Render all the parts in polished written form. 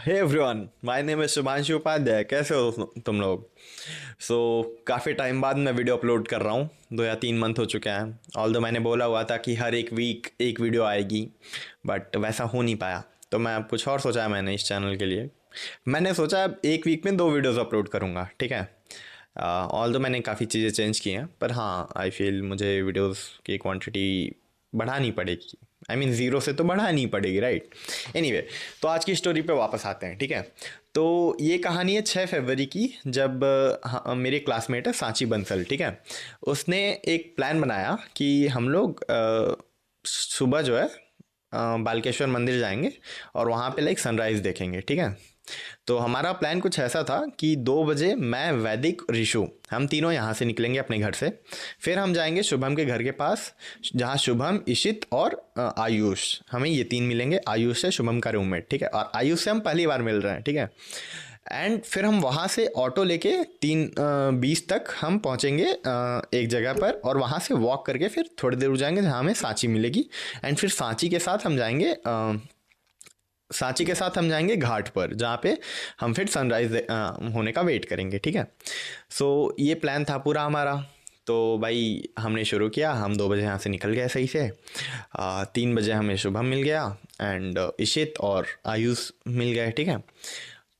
Hey everyone, my name is Shubhanshu Upadhyay. कैसे हो तुम लोग? काफ़ी टाइम बाद मैं वीडियो अपलोड कर रहा हूँ। 2 या 3 मंथ हो चुके हैं। ऑल्दो मैंने बोला हुआ था कि हर एक वीक एक वीडियो आएगी, बट वैसा हो नहीं पाया। तो मैं अब कुछ और सोचा है मैंने इस चैनल के लिए। मैंने सोचा अब एक वीक में 2 वीडियोस अपलोड करूँगा, ठीक है। ऑल्दो मैंने काफ़ी चीज़ें चेंज की हैं, पर हाँ आई फील मुझे वीडियोस की क्वांटिटी बढ़ानी पड़ेगी। आई मीन ज़ीरो से तो बढ़ानी पड़ेगी, राइट। एनीवे, तो आज की स्टोरी पे वापस आते हैं, ठीक है। तो ये कहानी है 6 फरवरी की, जब मेरे क्लासमेट है सांची बंसल, ठीक है। उसने एक प्लान बनाया कि हम लोग सुबह जो है बालकेश्वर मंदिर जाएंगे और वहाँ पे लाइक सनराइज़ देखेंगे, ठीक है। तो हमारा प्लान कुछ ऐसा था कि 2 बजे मैं, वैदिक, ऋषु, हम तीनों यहाँ से निकलेंगे अपने घर से। फिर हम जाएंगे शुभम के घर के पास, जहाँ शुभम, इशित और आयुष, हमें ये तीन मिलेंगे। आयुष है शुभम का रूममेट, ठीक है। और आयुष से हम पहली बार मिल रहे हैं, ठीक है। एंड फिर हम वहाँ से ऑटो लेके 3:20 तक हम पहुँचेंगे एक जगह पर, और वहाँ से वॉक करके फिर थोड़ी देर जाएंगे जहाँ हमें सांची मिलेगी। एंड फिर सांची के साथ हम जाएंगे घाट पर, जहाँ पे हम फिर सनराइज होने का वेट करेंगे, ठीक है। ये प्लान था पूरा हमारा। तो भाई हमने शुरू किया, हम 2 बजे यहाँ से निकल गए सही से। 3 बजे हमें शुभम मिल गया एंड इशित और आयुष मिल गए, ठीक है।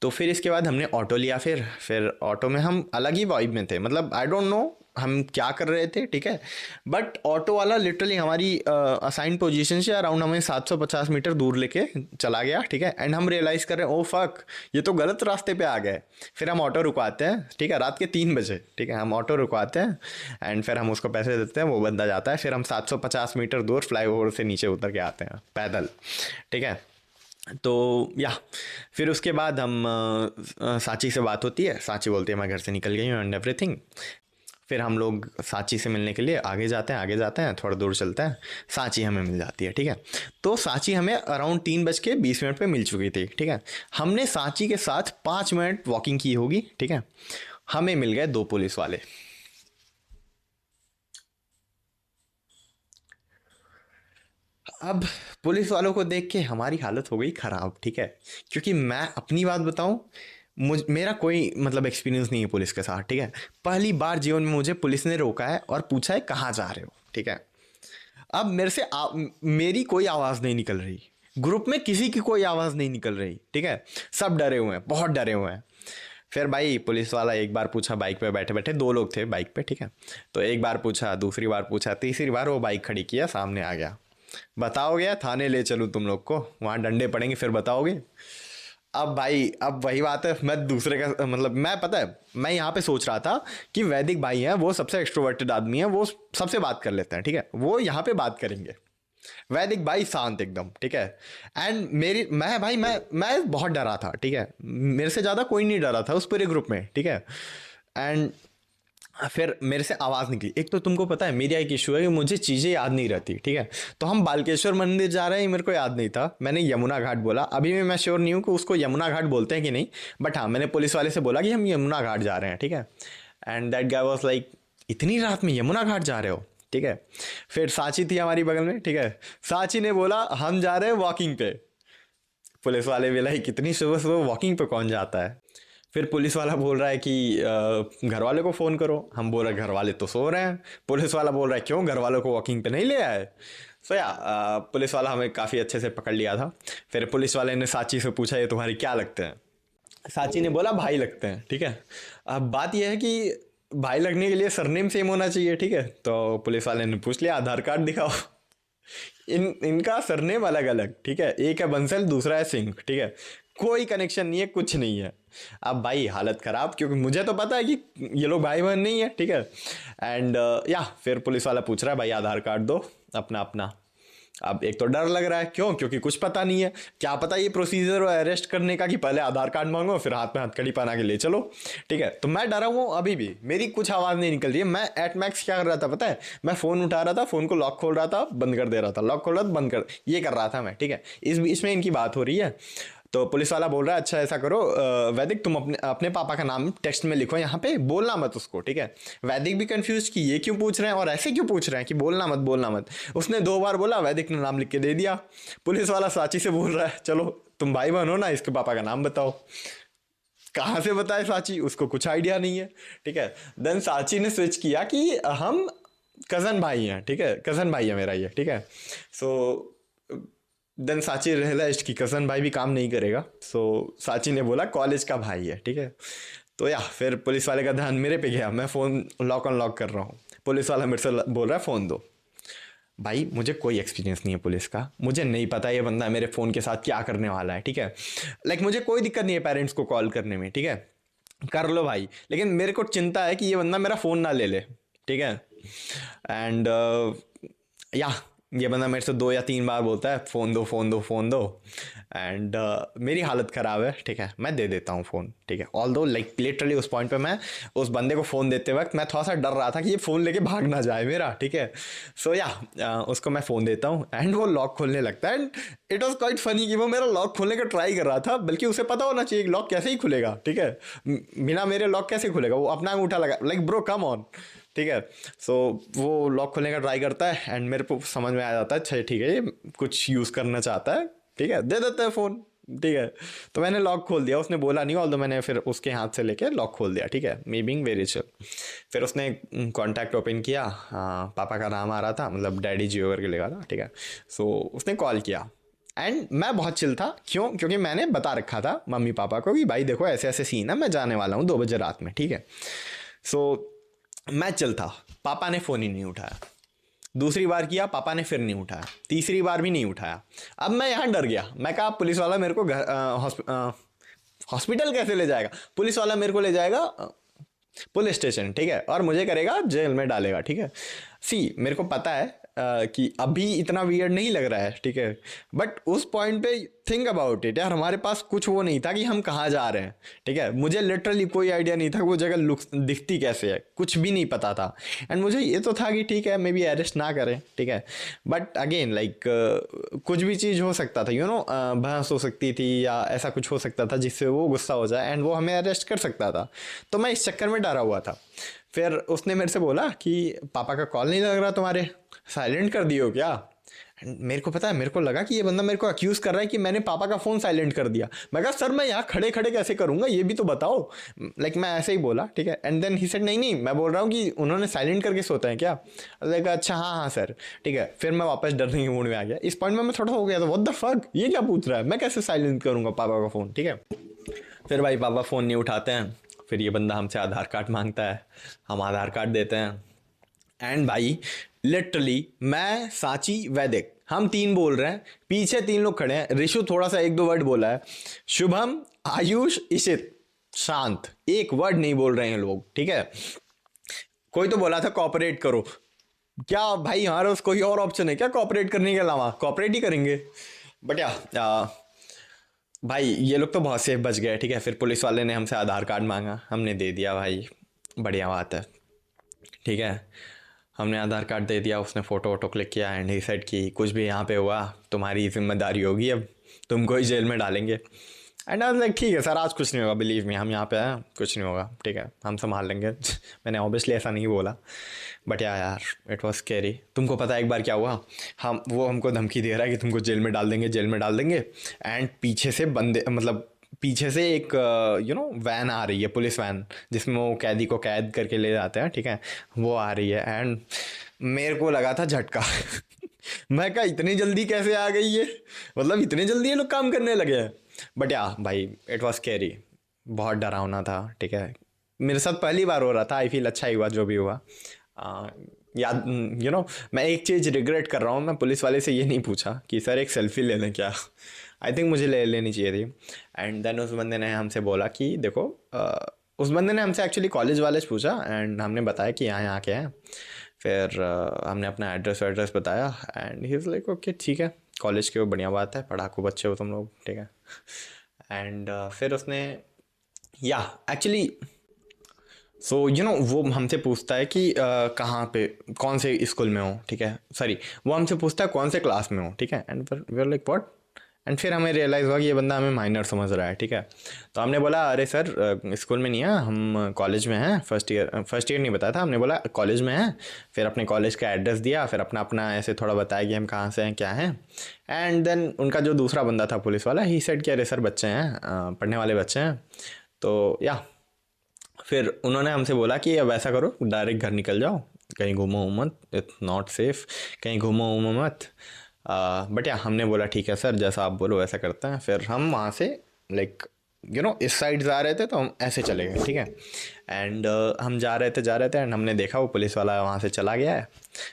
तो फिर इसके बाद हमने ऑटो लिया। फिर ऑटो में हम अलग ही वाइब में थे, मतलब आई डोंट नो हम क्या कर रहे थे, ठीक है। बट ऑटो वाला लिटरली हमारी असाइंड पोजीशन से अराउंड हमें 750 मीटर दूर लेके चला गया, ठीक है। एंड हम रियलाइज़ कर रहे हैं, ओ फक, ये तो गलत रास्ते पे आ गए। फिर हम ऑटो रुकवाते हैं, ठीक है, रात के 3 बजे, ठीक है। हम ऑटो रुकवाते हैं एंड फिर हम उसको पैसे देते हैं, वो बंदा जाता है। फिर हम 750 मीटर दूर फ्लाईओवर से नीचे उतर के आते हैं पैदल, ठीक है। तो या फिर उसके बाद हम सांची से बात होती है। सांची बोलती है मैं घर से निकल गई हूँ एंड एवरीथिंग। फिर हम लोग सांची से मिलने के लिए आगे जाते हैं, थोड़ा दूर चलते हैं, सांची हमें मिल जाती है, ठीक है। तो सांची हमें अराउंड 3:20 पे मिल चुकी थी, ठीक है। हमने सांची के साथ 5 मिनट वॉकिंग की होगी, ठीक है। हमें मिल गए 2 पुलिस वाले। अब पुलिस वालों को देख के हमारी हालत हो गई खराब, ठीक है। क्योंकि मैं अपनी बात बताऊं, मेरा कोई मतलब एक्सपीरियंस नहीं है पुलिस के साथ, ठीक है। पहली बार जीवन में मुझे पुलिस ने रोका है और पूछा है कहाँ जा रहे हो, ठीक है। अब मेरी कोई आवाज़ नहीं निकल रही, ग्रुप में किसी की कोई आवाज़ नहीं निकल रही, ठीक है। सब डरे हुए हैं, बहुत डरे हुए हैं। फिर भाई पुलिस वाला एक बार पूछा, बाइक पे बैठे बैठे 2 लोग थे बाइक पे, ठीक है। तो एक बार पूछा, दूसरी बार पूछा, तीसरी बार वो बाइक खड़ी किया, सामने आ गया। बताओगे या थाने ले चलूँ तुम लोग को, वहाँ डंडे पड़ेंगे फिर बताओगे। अब भाई, अब वही बात है, मैं दूसरे का मतलब, मैं पता है मैं यहाँ पे सोच रहा था कि वैदिक भाई हैं, वो सबसे एक्सट्रोवर्टेड आदमी है, वो सबसे बात कर लेते हैं, ठीक है। वो यहाँ पे बात करेंगे। वैदिक भाई शांत एकदम, ठीक है। एंड मेरी मैं भाई मैं बहुत डरा था, ठीक है। मेरे से ज़्यादा कोई नहीं डरा था उस पूरे ग्रुप में, ठीक है। एंड फिर मेरे से आवाज़ निकली। एक तो तुमको पता है मेरा एक इशू है कि मुझे चीज़ें याद नहीं रहती, ठीक है। तो हम बालकेश्वर मंदिर जा रहे हैं, मेरे को याद नहीं था, मैंने यमुना घाट बोला। अभी भी मैं श्योर नहीं हूँ कि उसको यमुना घाट बोलते हैं कि नहीं, बट हाँ मैंने पुलिस वाले से बोला कि हम यमुना घाट जा रहे हैं, ठीक है। And that guy was like, इतनी रात में यमुना घाट जा रहे हो, ठीक है। फिर सांची थी हमारी बगल में, ठीक है। सांची ने बोला हम जा रहे हैं वॉकिंग पे। पुलिस वाले भी लाइक, इतनी सुबह सुबह वॉकिंग पे कौन जाता है। फिर पुलिस वाला बोल रहा है कि घर वाले को फ़ोन करो। हम बोल रहे घर वाले तो सो रहे हैं। पुलिस वाला बोल रहा है क्यों, घर वालों को वॉकिंग पे नहीं ले आए। पुलिस वाला हमें काफ़ी अच्छे से पकड़ लिया था। फिर पुलिस वाले ने सांची से पूछा ये तुम्हारी क्या लगते हैं। सांची ने बोला भाई लगते हैं, ठीक है। अब बात यह है कि भाई लगने के लिए सरनेम सेम होना चाहिए, ठीक है। तो पुलिस वाले ने पूछ लिया आधार कार्ड दिखाओ। इनका सरनेम अलग अलग, ठीक है। एक है बंसल, दूसरा है सिंह, ठीक है। कोई कनेक्शन नहीं है, कुछ नहीं है। अब भाई हालत ख़राब, क्योंकि मुझे तो पता है कि ये लोग भाई बहन नहीं है, ठीक है। एंड या फिर पुलिस वाला पूछ रहा है भाई आधार कार्ड दो अपना अपना। अब एक तो डर लग रहा है, क्यों, क्योंकि कुछ पता नहीं है। क्या पता ये प्रोसीजर हो अरेस्ट करने का कि पहले आधार कार्ड मांगो फिर हाथ में हथकड़ी पहना के ले चलो, ठीक है। तो मैं डरा हुआ हूँ, अभी भी मेरी कुछ आवाज़ नहीं निकल रही है। मैं एट मैक्स क्या कर रहा था पता है, मैं फ़ोन उठा रहा था, फ़ोन को लॉक खोल रहा था, बंद कर दे रहा था, लॉक खोल रहा था, बंद कर, ये कर रहा था मैं, ठीक है। इस बीच में इनकी बात हो रही है। तो पुलिस वाला बोल रहा है अच्छा ऐसा करो वैदिक तुम अपने अपने पापा का नाम टेक्स्ट में लिखो यहाँ पे, बोलना मत उसको, ठीक है। वैदिक भी कंफ्यूज कि ये क्यों पूछ रहे हैं और ऐसे क्यों पूछ रहे हैं कि बोलना मत बोलना मत। उसने 2 बार बोला, वैदिक ने नाम लिख के दे दिया। पुलिस वाला साची से बोल रहा है चलो तुम भाई बहन हो ना, इसके पापा का नाम बताओ। कहाँ से बताए साची, उसको कुछ आइडिया नहीं है, ठीक है। देन साची ने स्विच किया कि हम कजन भाई हैं, ठीक है, कजन भाई है मेरा ये, ठीक है। सो देन साची रियलाइज कि कजन भाई भी काम नहीं करेगा। सो साची ने बोला कॉलेज का भाई है, ठीक है। तो या फिर पुलिस वाले का ध्यान मेरे पे गया, मैं फ़ोन लॉक अनलॉक कर रहा हूँ। पुलिस वाला मेरे से बोल रहा है फ़ोन दो। भाई मुझे कोई एक्सपीरियंस नहीं है पुलिस का, मुझे नहीं पता ये बंदा मेरे फ़ोन के साथ क्या करने वाला है, ठीक है। लाइक मुझे कोई दिक्कत नहीं है पेरेंट्स को कॉल करने में, ठीक है, कर लो भाई, लेकिन मेरे को चिंता है कि ये बंदा मेरा फ़ोन ना ले ले, ठीक है। एंड या ये बंदा मेरे से 2 या 3 बार बोलता है फ़ोन दो फ़ोन दो फ़ोन दो। एंड मेरी हालत ख़राब है, ठीक है, मैं दे देता हूँ फ़ोन, ठीक है। ऑल्दो लाइक लिटरली उस पॉइंट पे मैं उस बंदे को फ़ोन देते वक्त मैं थोड़ा सा डर रहा था कि ये फ़ोन लेके भाग ना जाए मेरा, ठीक है। सो या उसको मैं फ़ोन देता हूँ एंड वो लॉक खोलने लगता है। And it was quite funny कि वो मेरा लॉक खोलने का ट्राई कर रहा था, बल्कि उसे पता होना चाहिए लॉक कैसे ही खुलेगा, ठीक है। बिना मेरे लॉक कैसे खुलेगा, वो अपना अंगूठा लगा, लाइक ब्रो कम ऑन, ठीक है। सो वो लॉक खोलने का ट्राई करता है एंड मेरे को समझ में आ जाता है अच्छा ठीक है ये कुछ यूज़ करना चाहता है, ठीक है, दे देते हैं फ़ोन, ठीक है। तो मैंने लॉक खोल दिया, उसने बोला नहीं, ऑल्दो मैंने फिर उसके हाथ से लेके लॉक खोल दिया, ठीक है, मी बीइंग वेरी चिल। फिर उसने कॉन्टैक्ट ओपन किया, पापा का नाम आ रहा था, मतलब डैडी जियो करके लिखा था, ठीक है। सो उसने कॉल किया एंड मैं बहुत चिल था, क्यों, क्योंकि मैंने बता रखा था मम्मी पापा को कि भाई देखो ऐसे ऐसे सीन है, मैं जाने वाला हूँ 2 बजे रात में, ठीक है। सो मैं चल था, पापा ने फ़ोन ही नहीं उठाया। दूसरी बार किया, पापा ने फिर नहीं उठाया। तीसरी बार भी नहीं उठाया। अब मैं यहाँ डर गया, मैं कहा पुलिस वाला मेरे को हॉस्पिटल कैसे ले जाएगा, पुलिस वाला मेरे को ले जाएगा पुलिस स्टेशन, ठीक है, और मुझे करेगा जेल में डालेगा, ठीक है। सी मेरे को पता है कि अभी इतना वियर्ड नहीं लग रहा है, ठीक है, बट उस पॉइंट पे थिंक अबाउट इट यार, हमारे पास कुछ वो नहीं था कि हम कहाँ जा रहे हैं, ठीक है। मुझे लिटरली कोई आइडिया नहीं था कि वो जगह लुक दिखती कैसे है, कुछ भी नहीं पता था। एंड मुझे ये तो था कि ठीक है मे बी अरेस्ट ना करें, ठीक है, बट अगेन लाइक कुछ भी चीज़ हो सकता था, यू नो, बहस हो सकती थी या ऐसा कुछ हो सकता था जिससे वो गुस्सा हो जाए एंड वो हमें अरेस्ट कर सकता था। तो मैं इस चक्कर में डरा हुआ था। फिर उसने मेरे से बोला कि पापा का कॉल नहीं लग रहा तुम्हारे, साइलेंट कर दियो क्या। मेरे को पता है, मेरे को लगा कि ये बंदा मेरे को अक्यूज कर रहा है कि मैंने पापा का फ़ोन साइलेंट कर दिया। मैं कहा सर मैं यहाँ खड़े खड़े कैसे करूँगा, ये भी तो बताओ, लाइक मैं ऐसे ही बोला, ठीक है। एंड देन ही सेड नहीं नहीं मैं बोल रहा हूँ कि उन्होंने साइलेंट करके सोते हैं क्या। लाइक अच्छा हाँ हाँ सर, ठीक है। फिर मैं वापस डरने के मूड में आ गया। इस पॉइंट में मैं थोड़ा हो गया था, व्हाट द फक, ये क्या पूछ रहा है, मैं कैसे साइलेंट करूँगा पापा का फ़ोन, ठीक है। फिर भाई पापा फ़ोन नहीं उठाते हैं। फिर ये बंदा हमसे आधार कार्ड मांगता है, हम आधार कार्ड देते हैं। एंड भाई लिटरली मैं, साची, वैदिक, हम 3 बोल रहे हैं, पीछे 3 लोग खड़े हैं। ऋषु थोड़ा सा 1-2 वर्ड बोला है, शुभम, आयुष, इशित शांत, एक वर्ड नहीं बोल रहे हैं लोग, ठीक है। कोई तो बोला था कॉपरेट करो, क्या भाई हमारे पास कोई और ऑप्शन है क्या कॉपरेट करने के अलावा, कॉपरेट ही करेंगे। बट या भाई ये लोग तो बहुत सेफ बच गए, ठीक है। फिर पुलिस वाले ने हमसे आधार कार्ड मांगा, हमने दे दिया भाई, बढ़िया बात है, ठीक है। हमने आधार कार्ड दे दिया, उसने फ़ोटो वोटो क्लिक किया एंड ही सेड कि कुछ भी यहाँ पे हुआ तुम्हारी जिम्मेदारी होगी, अब तुमको ही जेल में डालेंगे। एंड आई लाइक ठीक है सर, आज कुछ नहीं होगा, बिलीव मी, हम यहाँ पे हैं, कुछ नहीं होगा, ठीक है, हम संभाल लेंगे। मैंने ऑब्वियसली ऐसा नहीं बोला, बट यार इट वॉज स्कैरी। तुमको पता है एक बार क्या हुआ, वो हमको धमकी दे रहा है कि तुमको जेल में डाल देंगे, जेल में डाल देंगे। एंड पीछे से बंदे, मतलब पीछे से एक यू नो वैन आ रही है, पुलिस वैन, जिसमें वो कैदी को कैद करके ले जाते हैं, ठीक है, वो आ रही है। एंड मेरे को लगा था झटका। मैं कहा इतनी जल्दी कैसे आ गई ये, मतलब इतने जल्दी ये लोग काम करने लगे हैं। बट या भाई इट वॉज स्कैरी, बहुत डरावना था, ठीक है। मेरे साथ पहली बार हो रहा था, आई फील अच्छा ही हुआ जो भी हुआ। याद यू नो मैं एक चीज़ रिग्रेट कर रहा हूँ, मैं पुलिस वाले से ये नहीं पूछा कि सर एक सेल्फी ले लें क्या। आई थिंक मुझे ले लेनी चाहिए थी। एंड देन उस बंदे ने हमसे बोला कि देखो उस बंदे ने हमसे एक्चुअली कॉलेज वाले से पूछा एंड हमने बताया कि यहाँ यहाँ के हैं। फिर हमने अपना एड्रेस वैड्रेस बताया and he is like okay ठीक है, कॉलेज के वो बढ़िया बात है, पढ़ाकू बच्चे हो तुम लोग, ठीक है। एंड फिर उसने या एक्चुअली सो यू नो वो हमसे पूछता है कि कहाँ पे कौन से स्कूल में हो, ठीक है, सॉरी वो हमसे पूछता है कौन से क्लास में हो, ठीक है। And we are like what, and फिर हमें रियलाइज़ हुआ कि ये बंदा हमें माइनर समझ रहा है, ठीक है। तो हमने बोला अरे सर स्कूल में नहीं है, हम कॉलेज में हैं, फर्स्ट ईयर नहीं बताया था, हमने बोला कॉलेज में हैं। फिर अपने कॉलेज का एड्रेस दिया, फिर अपना अपना ऐसे थोड़ा बताया कि हम कहाँ से हैं क्या हैं। एंड देन उनका जो दूसरा बंदा था पुलिस वाला, ही सेड कि अरे सर बच्चे हैं, पढ़ने वाले बच्चे हैं। तो या फिर उन्होंने हमसे बोला कि अब ऐसा करो डायरेक्ट घर निकल जाओ, कहीं घूमो मत, इट्स नॉट सेफ, कहीं घूमो उमो मत। बट या हमने बोला ठीक है सर, जैसा आप बोलो वैसा करते हैं। फिर हम वहाँ से लाइक इस साइड जा रहे थे, तो हम ऐसे चले गए, ठीक है। एंड हम जा रहे थे एंड हमने देखा वो पुलिस वाला वहाँ से चला गया है।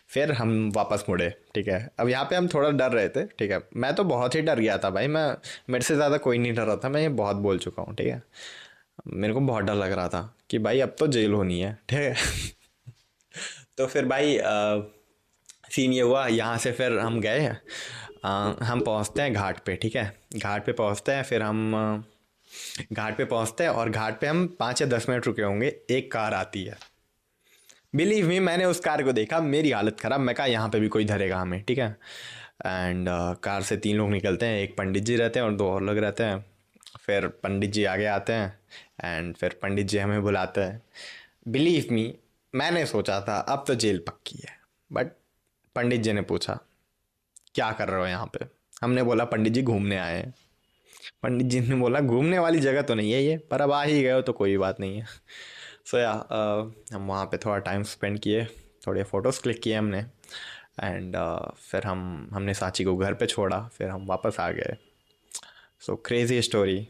फिर हम वापस मुड़े, ठीक है। अब यहाँ पे हम थोड़ा डर रहे थे, ठीक है। मैं तो बहुत ही डर गया था भाई, मैं मेरे से ज़्यादा कोई नहीं डर रहा था, मैं ये बहुत बोल चुका हूँ, ठीक है। मेरे को बहुत डर लग रहा था कि भाई अब तो जेल होनी है, ठीक है। तो फिर भाई सीन ये हुआ, यहाँ से फिर हम गए, हम पहुँचते हैं घाट पे, ठीक है। घाट पे पहुँचते हैं, फिर हम घाट पे पहुँचते हैं और घाट पे हम 5 या 10 मिनट रुके होंगे, एक कार आती है। बिलीव मी, मैंने उस कार को देखा, मेरी हालत ख़राब, मैं कहा यहाँ पे भी कोई धरेगा हमें, ठीक है। एंड कार से 3 लोग निकलते हैं, एक पंडित जी रहते हैं और 2 और लोग रहते हैं। फिर पंडित जी आगे आते हैं एंड फिर पंडित जी हमें बुलाते हैं। बिलीव मी, मैंने सोचा था अब तो जेल पक्की है, बट पंडित जी ने पूछा क्या कर रहे हो यहाँ पे। हमने बोला पंडित जी घूमने आए हैं। पंडित जी ने बोला घूमने वाली जगह तो नहीं है ये, पर अब आ ही गए हो तो कोई बात नहीं है। सो या हम वहाँ पे थोड़ा टाइम स्पेंड किए, थोड़े फ़ोटोज़ क्लिक किए हमने। एंड फिर हमने सांची को घर पे छोड़ा, फिर हम वापस आ गए। सो क्रेज़ी स्टोरी।